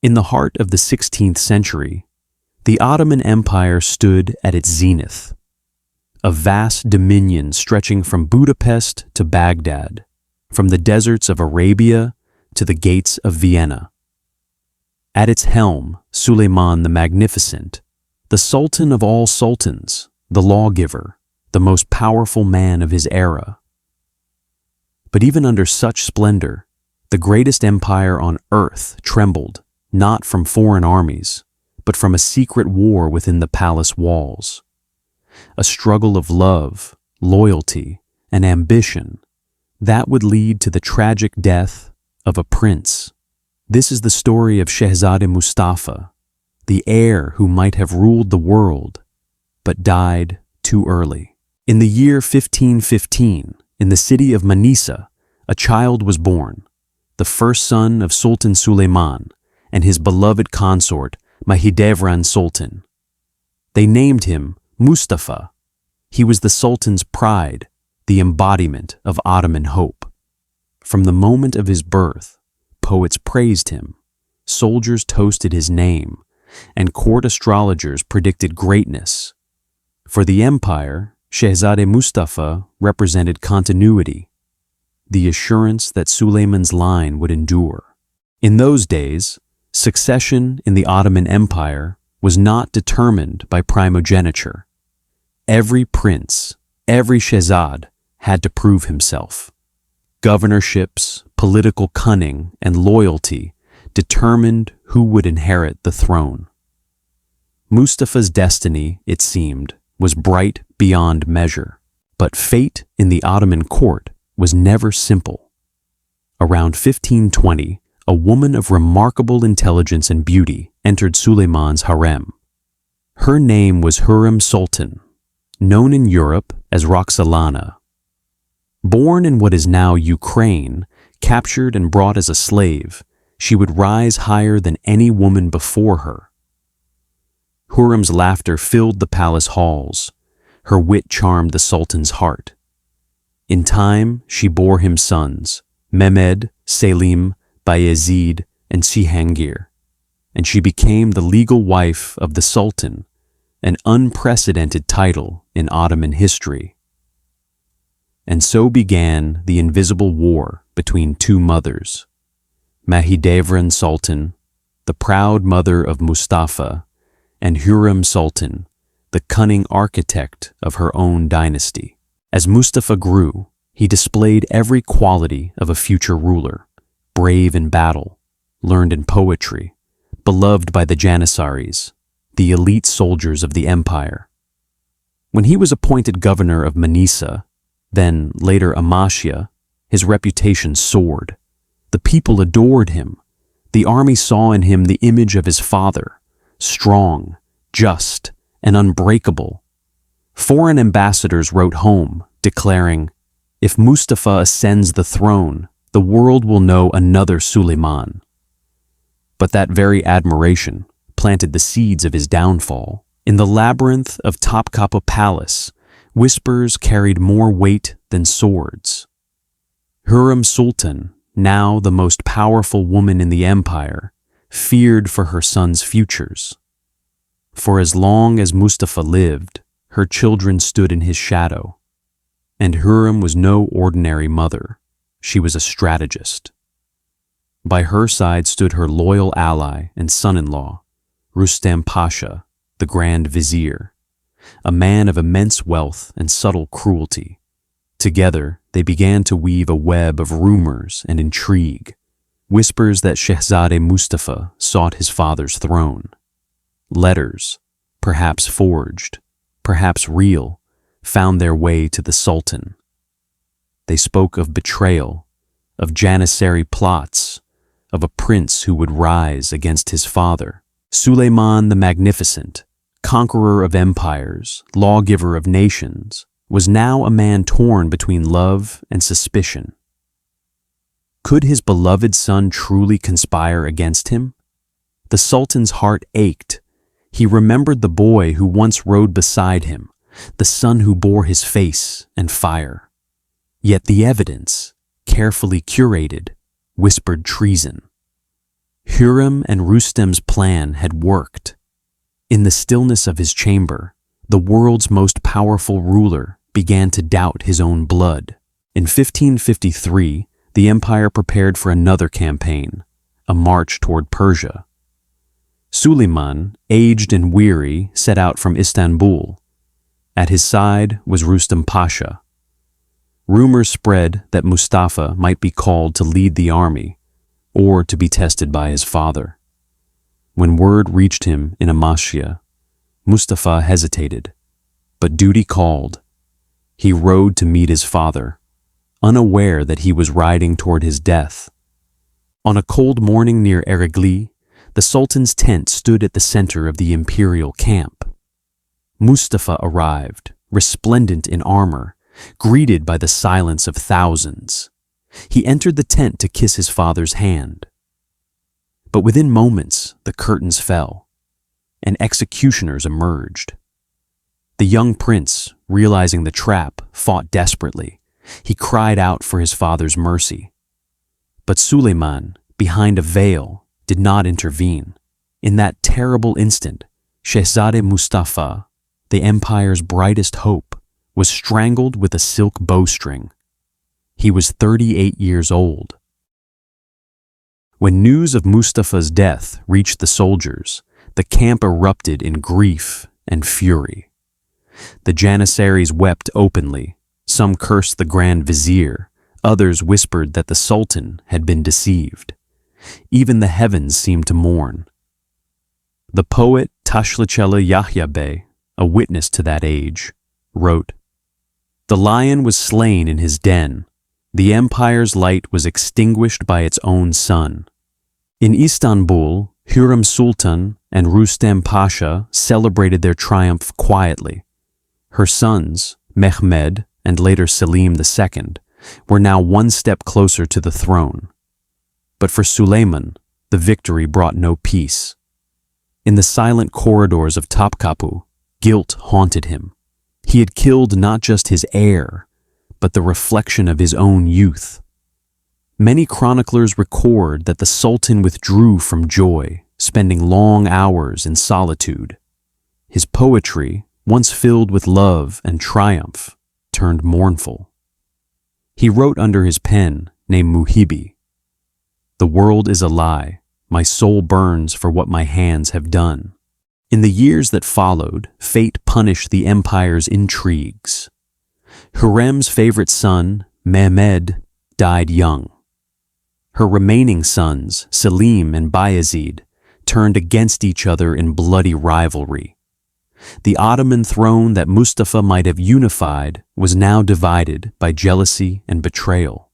In the heart of the 16th century, the Ottoman Empire stood at its zenith, a vast dominion stretching from Budapest to Baghdad, from the deserts of Arabia to the gates of Vienna. At its helm, Suleiman the Magnificent, the Sultan of all sultans, the lawgiver, the most powerful man of his era. But even under such splendor, the greatest empire on earth trembled, not from foreign armies, but from a secret war within the palace walls. A struggle of love, loyalty, and ambition that would lead to the tragic death of a prince. This is the story of Şehzade Mustafa, the heir who might have ruled the world, but died too early. In the year 1515, in the city of Manisa, a child was born, the first son of Sultan Suleiman and his beloved consort Mahidevran Sultan. They named him Mustafa. He was the Sultan's pride, the embodiment of Ottoman hope. From the moment of his birth, poets praised him, soldiers toasted his name, and court astrologers predicted greatness. For the empire, Şehzade Mustafa represented continuity, the assurance that Suleiman's line would endure. In those days, succession in the Ottoman Empire was not determined by primogeniture. Every prince, every Şehzade had to prove himself. Governorships, political cunning, and loyalty determined who would inherit the throne. Mustafa's destiny, it seemed, was bright beyond measure, but fate in the Ottoman court was never simple. Around 1520, a woman of remarkable intelligence and beauty entered Suleiman's harem. Her name was Hürrem Sultan, known in Europe as Roxolana. Born in what is now Ukraine, captured and brought as a slave, she would rise higher than any woman before her. Hürrem's laughter filled the palace halls. Her wit charmed the Sultan's heart. In time, she bore him sons, Mehmed, Selim, Bayezid, and Cihangir, and she became the legal wife of the Sultan, an unprecedented title in Ottoman history. And so began the invisible war between two mothers, Mahidevran Sultan, the proud mother of Mustafa, and Hürrem Sultan, the cunning architect of her own dynasty. As Mustafa grew, he displayed every quality of a future ruler, brave in battle, learned in poetry, beloved by the Janissaries, the elite soldiers of the empire. When he was appointed governor of Manisa, then later Amasya, his reputation soared. The people adored him. The army saw in him the image of his father, strong, just, and unbreakable. Foreign ambassadors wrote home, declaring, "If Mustafa ascends the throne, the world will know another Suleiman." But that very admiration planted the seeds of his downfall. In the labyrinth of Topkapi Palace, whispers carried more weight than swords. Hürrem Sultan, now the most powerful woman in the empire, feared for her son's futures. For as long as Mustafa lived, her children stood in his shadow. And Hürrem was no ordinary mother. She was a strategist. By her side stood her loyal ally and son-in-law, Rustam Pasha, the Grand Vizier, a man of immense wealth and subtle cruelty. Together, they began to weave a web of rumors and intrigue, whispers that Şehzade Mustafa sought his father's throne. Letters, perhaps forged, perhaps real, found their way to the Sultan. They spoke of betrayal, of Janissary plots, of a prince who would rise against his father. Suleiman the Magnificent, conqueror of empires, lawgiver of nations, was now a man torn between love and suspicion. Could his beloved son truly conspire against him? The Sultan's heart ached. He remembered the boy who once rode beside him, the son who bore his face and fire. Yet the evidence, carefully curated, whispered treason. Hürrem and Rustem's plan had worked. In the stillness of his chamber, the world's most powerful ruler began to doubt his own blood. In 1553, the empire prepared for another campaign, a march toward Persia. Suleiman, aged and weary, set out from Istanbul. At his side was Rustem Pasha. Rumors spread that Mustafa might be called to lead the army, or to be tested by his father. When word reached him in Amasya, Mustafa hesitated, but duty called. He rode to meet his father, unaware that he was riding toward his death. On a cold morning near Eregli, the Sultan's tent stood at the center of the imperial camp. Mustafa arrived, resplendent in armor, greeted by the silence of thousands. He entered the tent to kiss his father's hand. But within moments, the curtains fell, and executioners emerged. The young prince, realizing the trap, fought desperately. He cried out for his father's mercy. But Suleiman, behind a veil, did not intervene. In that terrible instant, Şehzade Mustafa, the empire's brightest hope, was strangled with a silk bowstring. He was 38 years old. When news of Mustafa's death reached the soldiers, the camp erupted in grief and fury. The Janissaries wept openly. Some cursed the Grand Vizier. Others whispered that the Sultan had been deceived. Even the heavens seemed to mourn. The poet Tashlachela Yahya Bey, a witness to that age, wrote, "The lion was slain in his den. The empire's light was extinguished by its own sun." In Istanbul, Hürrem Sultan and Rustem Pasha celebrated their triumph quietly. Her sons, Mehmed and later Selim II, were now one step closer to the throne. But for Suleiman, the victory brought no peace. In the silent corridors of Topkapi, guilt haunted him. He had killed not just his heir, but the reflection of his own youth. Many chroniclers record that the Sultan withdrew from joy, spending long hours in solitude. His poetry, once filled with love and triumph, turned mournful. He wrote under his pen, named Muhibi, "The world is a lie. My soul burns for what my hands have done." In the years that followed, fate punished the empire's intrigues. Hürrem's favorite son, Mehmed, died young. Her remaining sons, Selim and Bayezid, turned against each other in bloody rivalry. The Ottoman throne that Mustafa might have unified was now divided by jealousy and betrayal.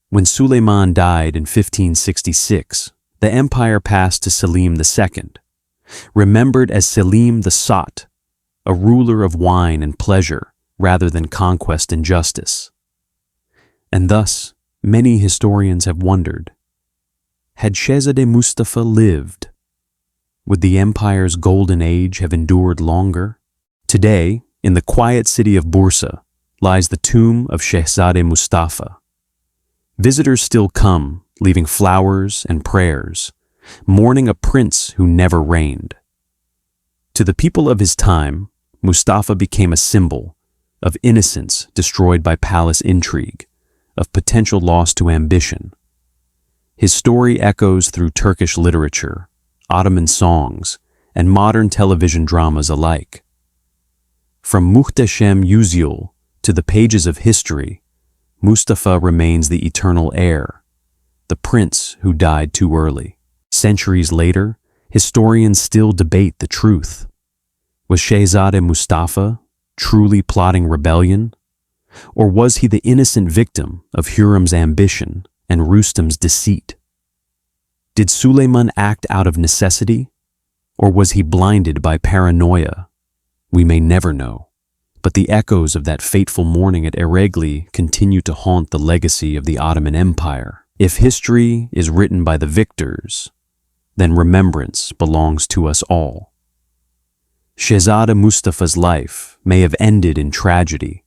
When Suleiman died in 1566, the empire passed to Selim II, remembered as Selim the Sot, a ruler of wine and pleasure rather than conquest and justice. And thus, many historians have wondered, had Şehzade Mustafa lived, would the empire's golden age have endured longer? Today, in the quiet city of Bursa, lies the tomb of Şehzade Mustafa. Visitors still come, leaving flowers and prayers, mourning a prince who never reigned. To the people of his time, Mustafa became a symbol of innocence destroyed by palace intrigue, of potential loss to ambition. His story echoes through Turkish literature, Ottoman songs, and modern television dramas alike. From Muhteşem Yüzyıl to the pages of history, Mustafa remains the eternal heir, the prince who died too early. Centuries later, historians still debate the truth. Was Şehzade Mustafa truly plotting rebellion? Or was he the innocent victim of Hürrem's ambition and Rustem's deceit? Did Suleiman act out of necessity? Or was he blinded by paranoia? We may never know. But the echoes of that fateful morning at Eregli continue to haunt the legacy of the Ottoman Empire. If history is written by the victors, then remembrance belongs to us all. Şehzade Mustafa's life may have ended in tragedy,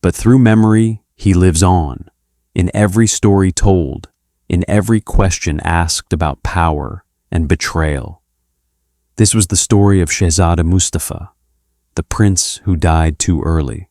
but through memory he lives on, in every story told, in every question asked about power and betrayal. This was the story of Şehzade Mustafa, the prince who died too early.